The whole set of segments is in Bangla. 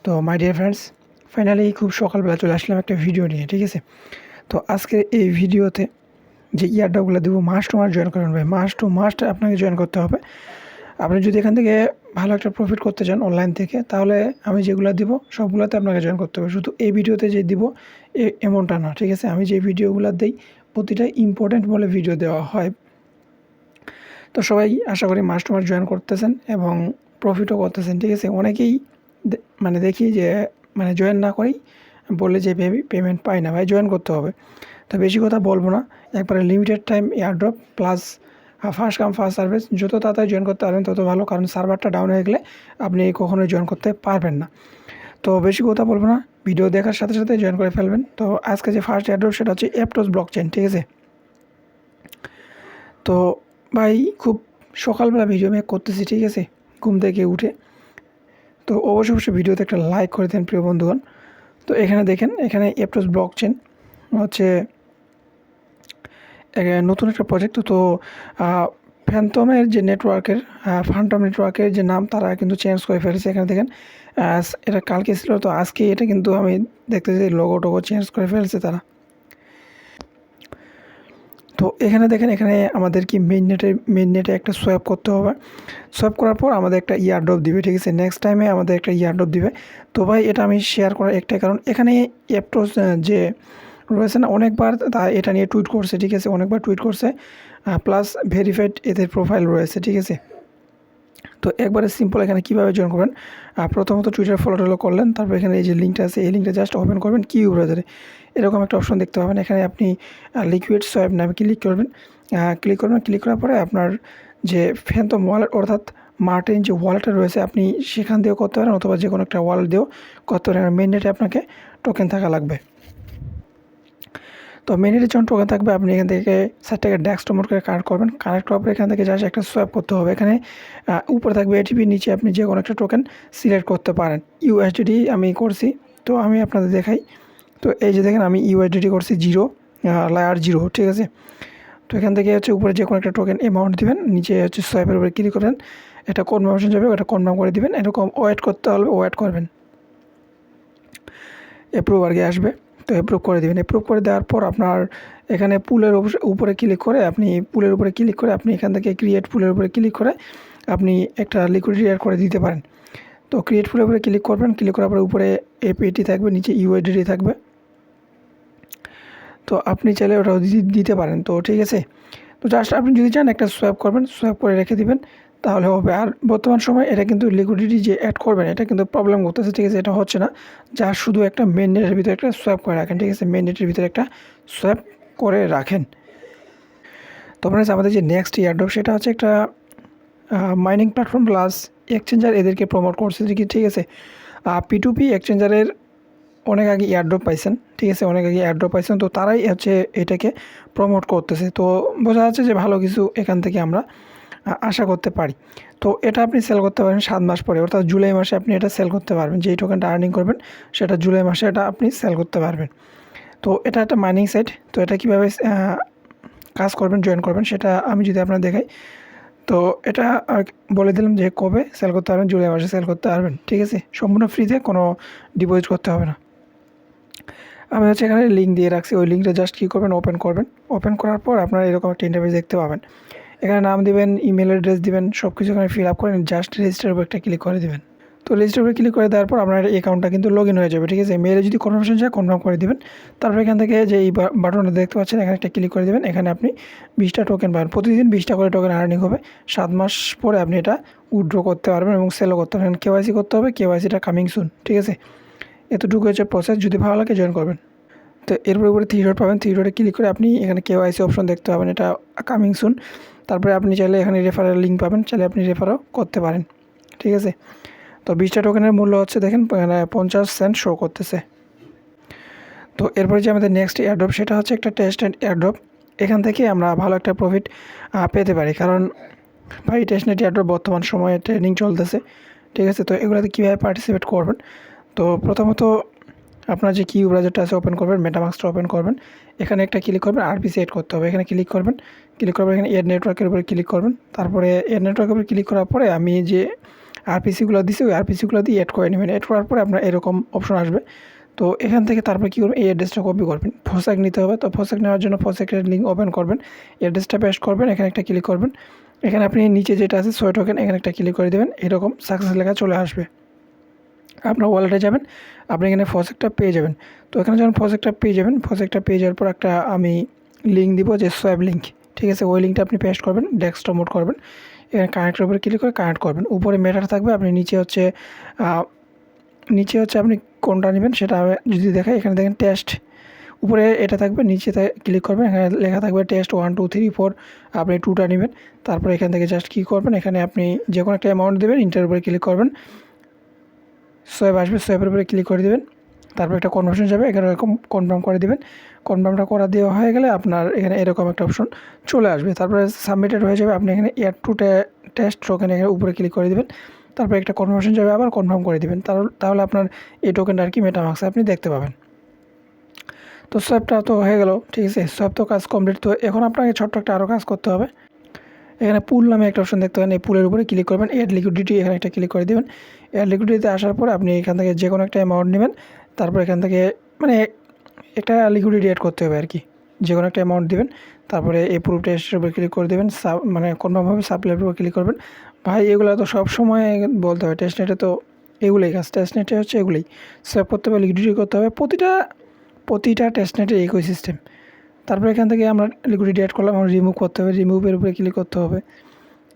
তো মাই ডিয়ার ফ্রেন্ডস, ফাইনালি খুব সকালবেলা চলে আসলাম একটা ভিডিও নিয়ে, ঠিক আছে। তো আজকে এই ভিডিওতে যে ইয়ারড্রপগুলো দেবো মাস্ট টু মাস্ট জয়েন করবেন ভাই, মাস্ট টু মাস্ট আপনাকে জয়েন করতে হবে। আপনি যদি এখান থেকে ভালো একটা প্রফিট করতে চান অনলাইন থেকে, তাহলে আমি যেগুলো দিব সবগুলোতে আপনাকে জয়েন করতে হবে। শুধু এই ভিডিওতে যে দিব এমনটা না, ঠিক আছে। আমি যে ভিডিওগুলো দিই প্রতিটা ইম্পর্ট্যান্ট বলে ভিডিও দেওয়া হয়। তো সবাই আশা করি মাস্ট টু মাস্ট জয়েন করতেছেন এবং প্রফিটও করতেছেন, ঠিক আছে। অনেকেই দেখি যে জয়েন না করেই বললে যে পেমেন্ট পাই না। ভাই জয়েন করতে হবে। তো বেশি কথা বলবো না, একবারে limited time airdrop plus first come first service. যত তাড়াতাড়ি জয়েন করতে পারবেন তত ভালো, কারণ সার্ভারটা ডাউন হয়ে গেলে আপনি কখনোই জয়েন করতে পারবেন না। তো বেশি কথা বলবো না, ভিডিও দেখার সাথে সাথে জয়েন করে ফেলবেন। তো আজকে যে ফার্স্ট এয়ারড্রপ সেটা হচ্ছে অ্যাপটোস ব্লকচেন, ঠিক আছে। তো ভাই খুব সকালবেলা ভিডিও মেক করতেছি, ঠিক আছে, ঘুম থেকে উঠে। তো অবশ্যই ভিডিওতে একটা লাইক করে দেন প্রিয় বন্ধুগণ। তো এখানে দেখেন, এখানে অ্যাপটোস ব্লকচেন হচ্ছে নতুন একটা প্রজেক্ট। তো ফ্যান্টমের যে নেটওয়ার্কের ফ্যান্টম নেটওয়ার্কের যে নাম তারা কিন্তু চেঞ্জ করে ফেলেছে। এখানে দেখেন এটা কালকে ছিল, তো আজকে এটা কিন্তু আমি দেখতেছি লোগো টোগো চেঞ্জ করে ফেলছে তারা। তো এখানে দেখেন, এখানে আমাদের কি মেইন নেটে একটা সোয়াপ করতে হবে। সোয়াপ করার পর আমাদের একটা ইয়ারড্রপ দিবে, ঠিক আছে। নেক্সট টাইমে আমাদের একটা ইয়ারড্রপ দিবে। তো ভাই এটা আমি শেয়ার করার একটাই কারণ, এখানে অ্যাপটোস যে রয়েছে না, অনেকবার তা এটা নিয়ে টুইট করছে, ঠিক আছে, অনেকবার টুইট করছে। প্লাস ভেরিফাইড এদের প্রোফাইল রয়েছে, ঠিক আছে। তো একবারে সিম্পল এখানে কীভাবে জয়েন করবেন, প্রথমত টুইটার ফলো টলো করলেন, তারপর এখানে এই যে লিঙ্কটা আছে এই লিঙ্কটা জাস্ট ওপেন করবেন, কিউ ব্রাউজারে এরকম একটা অপশন দেখতে পাবেন। এখানে আপনি লিকুইড সোয়াপ নামে ক্লিক করবেন। ক্লিক করার পরে আপনার যে ফ্যান্টম ওয়ালেট অর্থাৎ মার্টিন যে ওয়ালেটটা রয়েছে আপনি সেখান দিয়েও করতে পারেন, অথবা যে কোনো একটা ওয়ালেট দিয়েও করতে পারেন। মেইন নেটে আপনাকে টোকেন থাকা লাগবে। তো মেইনলি যখন টোকেন থাকবে আপনি এখান থেকে সাইটটাকে ডেস্কটপ করে কানেক্ট করবেন। কানেক্ট করার পর এখান থেকে জাস্ট একটা সোয়াপ করতে হবে। এখানে উপরে থাকবে এটিপি, নিচে আপনি যে কোনো একটা টোকেন সিলেক্ট করতে পারেন। ইউএসডিটি আমি করছি, তো আমি আপনাদের দেখাই। তো এই যে দেখেন আমি ইউএসডিটি করছি লেয়ার 0, ঠিক আছে। তো এখান থেকে হচ্ছে উপরে যে কোনো একটা টোকেন অ্যামাউন্ট দিবেন, নিচে হচ্ছে সোয়াপের উপরে ক্লিক করবেন, এটা কনফার্মেশন যাবে, ওটা কনফার্ম করে দিবেন। এরকম ওয়েট করতে হবে, ওয়েট করবেন, অ্যাপ্রুভ আর কি আসবে। তো অ্যাপ্রুভ করে দেবেন। অ্যাপ্রুভ করে দেওয়ার পর আপনার এখানে পুলের উপরে ক্লিক করে আপনি এখান থেকে ক্রিয়েট পুলের উপরে ক্লিক করে আপনি একটা লিকুইডিটি অ্যাড করে দিতে পারেন। তো ক্রিয়েট পুলের উপরে ক্লিক করবেন, ক্লিক করার পরে উপরে এপিটি থাকবে, নিচে ইউআইডিটি থাকবে। তো আপনি চাইলে ওটাও দিতে পারেন। তো ঠিক আছে, তো জাস্ট আপনি যদি চান একটা সোয়াপ করবেন, সোয়াপ করে রেখে দিবেন, তাহলে হবে। আর বর্তমান সময় এটা কিন্তু লিকুইডিটি যে অ্যাড করবেন এটা কিন্তু প্রবলেম করতেছে, ঠিক আছে, এটা হচ্ছে না। যা শুধু একটা মেন নেটের ভিতরে একটা সোয়াপ করে রাখেন, ঠিক আছে, মেন নেটের ভিতরে একটা সোয়াপ করে রাখেন। তো আপনার আমাদের যে নেক্সট ইয়ারড্রপ সেটা হচ্ছে একটা মাইনিং প্ল্যাটফর্ম প্লাস এক্সচেঞ্জার এদেরকে প্রমোট করছে, ঠিক আছে। P2P এক্সচেঞ্জারের অনেক আগে এয়ারড্রপ পাইছেন, ঠিক আছে, অনেক আগে এয়ারড্রপ পাইছেন, তো তারাই হচ্ছে এটাকে প্রমোট করতেছে। তো বোঝা যাচ্ছে যে ভালো কিছু এখান থেকে আমরা আশা করতে পারি। তো এটা আপনি সেল করতে পারেন 7 মাস পরে, অর্থাৎ জুলাই মাসে আপনি এটা সেল করতে পারবেন। যেই টোকেনটা আর্নিং করবেন সেটা জুলাই মাসে এটা আপনি সেল করতে পারবেন। তো এটা একটা মাইনিং সাইট। তো এটা কীভাবে কাজ করবেন, জয়েন করবেন সেটা আমি যদি আপনার দেখাই। তো এটা বলে দিলাম যে কবে সেল করতে পারবেন, জুলাই মাসে সেল করতে পারবেন, ঠিক আছে, সম্পূর্ণ ফ্রিতে, কোনো ডিপোজিট করতে হবে না। আমি হচ্ছে এখানে লিঙ্ক দিয়ে রাখছি, ওই লিঙ্কটা জাস্ট কী করবেন, ওপেন করবেন। ওপেন করার পর আপনারা এরকম একটা ইন্টারফেস দেখতে পাবেন। এখানে নাম দিবেন, ইমেল অ্যাড্রেস দিবেন, সব কিছু এখানে ফিল আপ করে জাস্ট রেজিস্টার উপর একটা ক্লিক করে দেবেন। তো রেজিস্টার উপরে ক্লিক করে দেওয়ার পর আপনার অ্যাকাউন্টটা কিন্তু লগ ইন হয়ে যাবে, ঠিক আছে। মেলে যদি কনফার্মেশন চায় কনফার্ম করে দেবেন। তারপর এখান থেকে যে এই বাটনটা দেখতে পাচ্ছেন এখানে একটা ক্লিক করে দেবেন। এখানে আপনি 20টা টোকেন পাবেন, প্রতিদিন 20টা করে টোকেন আর্নিং হবে। 7 মাস পরে আপনি এটা উইথড্র করতে পারবেন এবং সেলও করতে পারবেন। কেওয়াইসি করতে হবে, কেওয়াইসিটা কামিং সুন, ঠিক আছে। এতটুকু হচ্ছে প্রসেস। যদি ভালো লাগে জয়েন করবেন। তো এরপরে উপরে 3 ডট পাবেন, 3 ডটে ক্লিক করে আপনি এখানে কেওয়াইসি অপশন দেখতে পাবেন, এটা কামিং সুন। তারপরে আপনি চাইলে এখানে রেফারেল লিঙ্ক পাবেন, চাইলে আপনি রেফারও করতে পারেন, ঠিক আছে। তো 20টা টোকেনের মূল্য হচ্ছে দেখেন 50 সেন্ট শো করতেছে। তো এরপরে যে আমাদের নেক্সট এয়ারড্রপ সেটা হচ্ছে একটা টেস্টনেট এয়ারড্রপ। এখান থেকে আমরা ভালো একটা প্রফিট পেতে পারি, কারণ ভাই টেস্টনেট এয়ারড্রপ বর্তমান সময়ে ট্রেনিং চলতেছে, ঠিক আছে। তো এগুলোতে কীভাবে পার্টিসিপেট করবেন, তো প্রথমত আপনার যে কিউ ব্রাউজারটা আছে ওপেন করবেন, মেটামাস্কটা ওপেন করবেন। এখানে একটা ক্লিক করবেন, আরপিসি এড করতে হবে, এখানে ক্লিক করবেন। ক্লিক করবেন এখানে এড নেটওয়ার্কের উপরে ক্লিক করবেন। তারপরে এড নেটওয়ার্কের উপরে ক্লিক করার পরে আমি যে আরপিসিগুলো দিছে, ওই আরপিসিগুলো দিয়ে অ্যাড করে নেবেন। অ্যাড করার পরে আপনার এরকম অপশন আসবে। তো এখান থেকে তারপরে কী করবেন, এই অ্যাড্রেসটা কপি করবেন, ফোসেক নিতে হবে। তো ফোসেক নেওয়ার জন্য ফোসেকের লিঙ্ক ওপেন করবেন, অ্যাড্রেসটা পেস্ট করবেন, এখানে একটা ক্লিক করবেন। এখানে আপনি নিচে যেটা আছে সোয় টোকেন, এখানে একটা ক্লিক করে দেবেন, এরকম সাকসেস লেখা চলে আসবে। আপনার ওয়ালেটে যাবেন, আপনি এখানে ফোসেকটা পেয়ে যাবেন। তো এখানে যখন ফোসেকটা পেয়ে যাবেন, ফোসেকটা পেয়ে যাওয়ার পর একটা আমি লিঙ্ক দিব, যে সোয়াব লিঙ্ক, ঠিক আছে, ওই লিঙ্কটা আপনি পেস্ট করবেন, ডেস্কটপ মোড করবেন, এখানে কানেক্টের উপরে ক্লিক করে কানেক্ট করবেন। উপরে মেটার থাকবে, আপনি নিচে হচ্ছে আপনি কোনটা নেবেন সেটা যদি দেখায়, এখানে দেখেন টেস্ট, উপরে এটা থাকবে, নিচে ক্লিক করবেন, এখানে লেখা থাকবে টেস্ট 1 2 3 4, আপনি 2টা নেবেন। তারপর এখান থেকে জাস্ট কী করবেন, এখানে আপনি যে কোনো একটা অ্যামাউন্ট দেবেন, ইন্টার উপরে ক্লিক করবেন, সোয়েব আসবে, সোয়েবের উপরে ক্লিক করে দেবেন। তারপর একটা কনভার্সন যাবে, এখানে এরকম কনফার্ম করে দেবেন। কনফার্মটা করা দেওয়া হয়ে গেলে আপনার এখানে এরকম একটা অপশন চলে আসবে। তারপরে সাবমিটেড হয়ে যাবে, আপনি এখানে এয়ার টু টেস্ট টোকেন এখানে উপরে ক্লিক করে দেবেন। তারপর একটা কনভার্সন যাবে, আবার কনফার্ম করে দেবেন। তাহলে আপনার এই টোকেনটা আর কি মেটামাক্সে আপনি দেখতে পাবেন। তো সোয়াপটা তো হয়ে গেল, ঠিক আছে, সোয়াপ তো কাজ কমপ্লিট। তো এখন আপনাকে ছোট্ট একটা আরও কাজ করতে হবে। এখানে পুল নামে একটা অপশন দেখতে পাবেন, এই পুলের উপরে ক্লিক করবেন, অ্যাড লিকুইডিটি, এখানে একটা ক্লিক করে দেবেন। অ্যাড লিকুইডিটিতে আসার পর আপনি এখান থেকে যে কোনো একটা অ্যামাউন্ট নেবেন। তারপর এখান থেকে মানে একটা লিকুইডিটি অ্যাড করতে হবে আর কি, যে কোনো একটা অ্যামাউন্ট দেবেন। তারপরে এই প্রুফ টেস্টের উপরে ক্লিক করে দেবেন, মানে কোনোভাবে সাপ্লাইয়ের উপরে ক্লিক করবেন। ভাই এগুলো তো সব সময় বলতে হবে, টেস্টনেটে তো এগুলোই কাজ, টেস্টনেটে হচ্ছে এগুলোই সেভ করতে হবে, লিকুইডিটি করতে হবে, প্রতিটা টেস্টনেটের একই সিস্টেম। তারপর এখান থেকে আমরা লিকুইডিটি অ্যাড করলাম, আমরা রিমুভ করতে হবে, রিমুভের উপরে ক্লিক করতে হবে।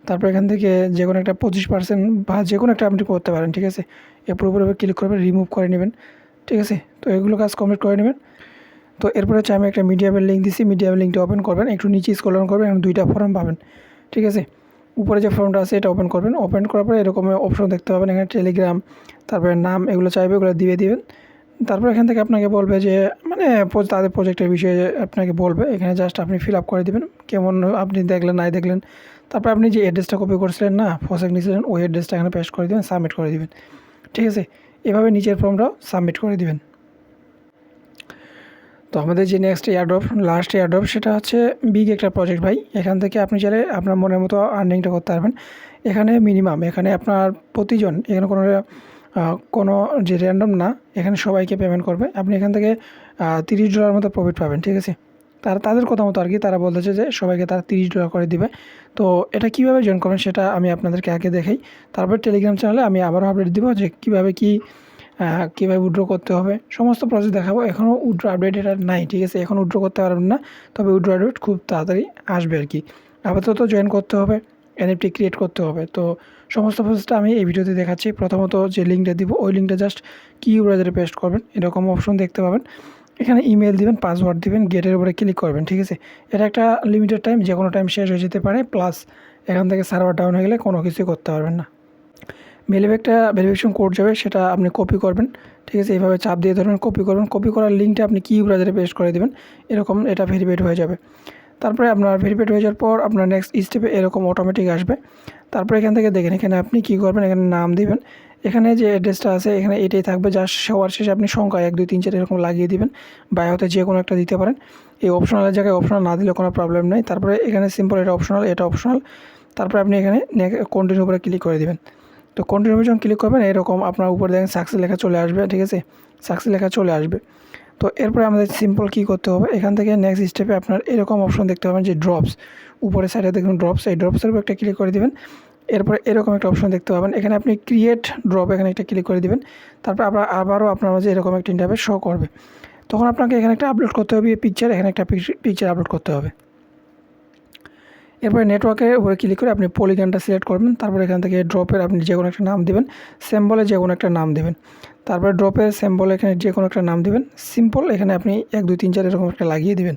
তারপর এখান থেকে যে কোনো একটা 25% বা যে কোনো একটা আপনি করতে পারেন, ঠিক আছে, এরপর উপরে ক্লিক করবেন, রিমুভ করে নেবেন, ঠিক আছে। তো এগুলো কাজ কমপ্লিট করে নেবেন। তো এরপরে হচ্ছে আমি একটা মিডিয়ামের লিঙ্ক দিচ্ছি, মিডিয়ামের লিঙ্কটা ওপেন করবেন, একটু নিচে স্ক্রল ডাউন করবেন, এবং 2টা ফর্ম পাবেন, ঠিক আছে। উপরে যে ফর্মটা আছে এটা ওপেন করবেন, ওপেন করার পরে এরকম অপশন দেখতে পাবেন, এখানে টেলিগ্রাম, তারপরে নাম, এগুলো চাইবে, এগুলো দিবেন। তারপর এখান থেকে আপনাকে বলবে যে মানে তাদের প্রজেক্টের বিষয়ে আপনাকে বলবে, এখানে জাস্ট আপনি ফিল আপ করে দেবেন, কেমন আপনি দেখলেন নাই দেখলেন। তারপর আপনি যে অ্যাড্রেসটা কপি করছিলেন না, ফোসেক নিয়েছিলেন, ওই অ্যাড্রেসটা এখানে পেস্ট করে দেবেন, সাবমিট করে দেবেন, ঠিক আছে। এভাবে নিচের ফর্মটাও সাবমিট করে দেবেন। তো আমাদের যে নেক্সট লাস্ট এয়ারড্রপ, সেটা হচ্ছে বিগ একটা প্রজেক্ট ভাই। এখান থেকে আপনি চাইলে আপনার মনের মতো আর্নিংটা করতে পারবেন। এখানে মিনিমাম, এখানে আপনার প্রতিজন, এখানে কোনো যে র্যান্ডম না, এখানে সবাইকে পেমেন্ট করবে। আপনি এখান থেকে $30 মতো প্রফিট পাবেন, ঠিক আছে। তাদের কথা মতো আর কি, তারা বলতেছে যে সবাইকে তারা $30 করে দিবে। তো এটা কীভাবে জয়েন করবেন সেটা আমি আপনাদেরকে আগে দেখাই। তারপর টেলিগ্রাম চ্যানেলে আমি আবারও আপডেট দিব যে কীভাবে উইথড্র করতে হবে, সমস্ত প্রসেস দেখাবো। এখনও উইথড্র আপডেট এটা নাই, ঠিক আছে, এখন উইথড্র করতে পারবেন না, তবে উইথড্র আপডেট খুব তাড়াতাড়ি আসবে আর কি। আপাতত জয়েন করতে হবে, এনএফটি ক্রিয়েট করতে হবে। তো সমস্ত প্রসেসটা আমি এই ভিডিওতে দেখাচ্ছি। প্রথমত যে লিঙ্কটা দিব, ওই লিঙ্কটা জাস্ট ব্রাউজারে পেস্ট করবেন, এরকম অপশন দেখতে পাবেন। এখানে ইমেল দিবেন, পাসওয়ার্ড দিবেন, গেটের উপরে ক্লিক করবেন, ঠিক আছে। এটা একটা লিমিটেড টাইম, যে কোনো টাইম শেষ হয়ে যেতে পারে, প্লাস এখান থেকে সার্ভার ডাউন হয়ে গেলে কোনো কিছুই করতে পারবেন না। মেলে একটা ভেরিফিকেশন কোড যাবে, সেটা আপনি কপি করবেন, ঠিক আছে, এইভাবে চাপ দিয়ে ধরবেন, কপি করবেন। কপি করার লিঙ্কটা আপনি ব্রাউজারে পেস্ট করে দেবেন, এরকম এটা ভেরিফাইড হয়ে যাবে। তারপরে আপনার ভেরিফাইড হয়ে যাওয়ার পর আপনার নেক্সট স্টেপে এরকম অটোমেটিক আসবে। তারপরে এখান থেকে দেখেন, এখানে আপনি কী করবেন, এখানে নাম দিবেন, এখানে যে অ্যাড্রেসটা আছে এখানে এটাই থাকবে, যা সবার শেষে আপনি সংখ্যা 1 2 3 4 এরকম লাগিয়ে দিবেন, বায়োতে যে কোনো একটা দিতে পারেন। এই অপশনালের জায়গায় অপশনাল না দিলে কোনো প্রবলেম নেই। তারপরে এখানে সিম্পল এটা অপশনাল। তারপরে আপনি এখানে কন্টিনিউ উপরে ক্লিক করে দেবেন। তো কন্টিনিউ যখন ক্লিক করবেন, এরকম আপনার উপরে দেখেন সাকসেস লেখা চলে আসবে, ঠিক আছে, সাকসেস লেখা চলে আসবে। তো এরপরে আমাদের সিম্পল কী করতে হবে, এখান থেকে নেক্সট স্টেপে আপনার এরকম অপশন দেখতে পাবেন যে ড্রপস, উপরে সাইডে দেখুন ড্রপস, এই ড্রপসের উপর একটা ক্লিক করে দেবেন। এরপরে এরকম একটা অপশন দেখতে পাবেন, এখানে আপনি ক্রিয়েট ড্রপ, এখানে একটা ক্লিক করে দেবেন। তারপর আবারও আপনার মাঝে এরকম একটা ইন্টারফেস শো করবে। তখন আপনাকে এখানে একটা আপলোড করতে হবে পিকচার, এখানে একটা পিকচার আপলোড করতে হবে। এরপরে নেটওয়ার্কের উপরে ক্লিক করে আপনি পলিগনটা সিলেক্ট করবেন। তারপর এখান থেকে ড্রপের আপনি যে কোনো একটা নাম দেবেন, সিম্বলে যে কোনো একটা নাম দেবেন। তারপরে ড্রপের সিম্বল এখানে যে কোনো একটা নাম দেবেন, সিম্পল এখানে আপনি 1 2 3 4 এরকম একটা লাগিয়ে দেবেন।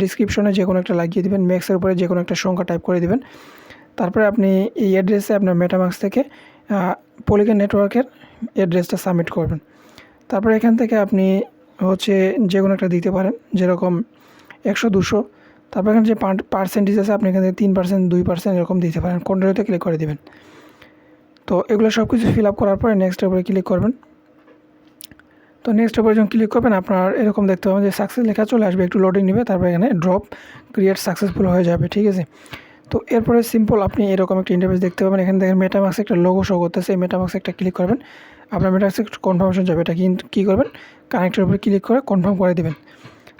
ডিসক্রিপশনে যে কোনো একটা লাগিয়ে দেবেন, ম্যাক্সের উপরে যে কোনো একটা সংখ্যা টাইপ করে দেবেন। তারপরে আপনি এই অ্যাড্রেসে আপনার মেটামাক্স থেকে পলিগন নেটওয়ার্কের অ্যাড্রেসটা সাবমিট করবেন। তারপরে এখান থেকে আপনি হচ্ছে যে কোনো একটা দিতে পারেন, যেরকম 100 200। তারপর এখানে যে পার্সেন্টেজ আছে, আপনি এখান থেকে 3% 2% এরকম দিতে পারেন, কন্টিনিউতে ক্লিক করে দেবেন। তো এগুলো সব কিছু ফিল আপ করার পরে নেক্সটের উপরে ক্লিক করবেন। তো নেক্সটের উপরে যখন ক্লিক করবেন, আপনার এরকম দেখতে পাবেন যে সাকসেস লেখা চলে আসবে, একটু লোডিং নেবে। তারপর এখানে ড্রপ ক্রিয়েট সাকসেসফুল হয়ে যাবে, ঠিক আছে। তো এরপরে সিম্পল আপনি এরকম একটা ইন্টারফেস দেখতে পাবেন। এখানে দেখেন মেটামাক্স একটা লোগো শো করতেছে, এই মেটামাক্সে একটা ক্লিক করবেন, আপনার মেটামাক্সে কনফার্মেশন যাবে। এটা কিন্তু কী করবেন, কানেক্টের উপরে ক্লিক করে কনফার্ম করে দেবেন।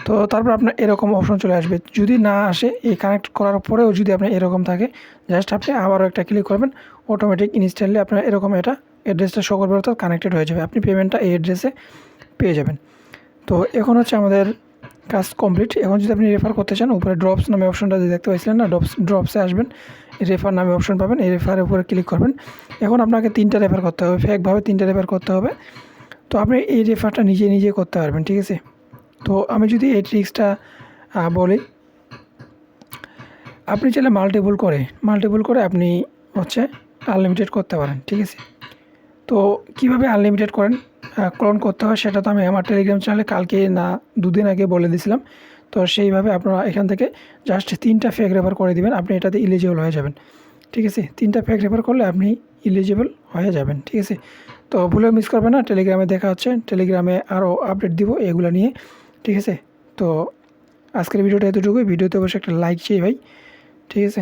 তো তারপর আপনার এরকম অপশন চলে আসবে। যদি না আসে, এই কানেক্ট করার পরেও যদি আপনার এরকম থাকে, জাস্ট আপনি আবারও একটা ক্লিক করবেন, অটোমেটিক ইনস্ট্যান্টলি আপনার এরকম এটা অ্যাড্রেসটা শো করবে, অর্থাৎ কানেক্টেড হয়ে যাবে, আপনি পেমেন্টটা এই অ্যাড্রেসে পেয়ে যাবেন। তো এখন হচ্ছে আমাদের কাজ কমপ্লিট। এখন যদি আপনি রেফার করতে চান, উপরে ড্রপস নামে অপশনটা যে দেখতে পাইছিলেন না, ড্রপসে আসবেন, রেফার নামে অপশন পাবেন, এই রেফারের উপরে ক্লিক করবেন। এখন আপনাকে 3টা রেফার করতে হবে, ফেকভাবে 3টা রেফার করতে হবে। তো আপনি এই রেফারটা নিজে করতে পারবেন, ঠিক আছে। তো আমি যদি এই ট্রিক্সটা বলি, আপনি চাইলে মাল্টিপল করে আপনি হচ্ছে আনলিমিটেড করতে পারেন, ঠিক আছে। তো কীভাবে আনলিমিটেড করেন, ক্লোন করতে হয়, সেটা তো আমি আমার টেলিগ্রাম চ্যানেলে কালকে না 2 দিন আগে বলে দিয়েছিলাম। তো সেইভাবে আপনারা এখান থেকে জাস্ট 3টা ফেক রেফার করে দিবেন, আপনি এটাতে ইলিজিবল হয়ে যাবেন, ঠিক আছে। 3টা ফেক রেফার করলে আপনি ইলিজিবল হয়ে যাবেন, ঠিক আছে। তো ভুলেও মিস করবেন না, টেলিগ্রামে দেখা হচ্ছে, টেলিগ্রামে আরও আপডেট দিব এগুলো নিয়ে, ঠিক আছে। তো আজকের ভিডিওটা এতটুকুই। ভিডিওতে অবশ্যই একটা লাইক চাই ভাই, ঠিক আছে।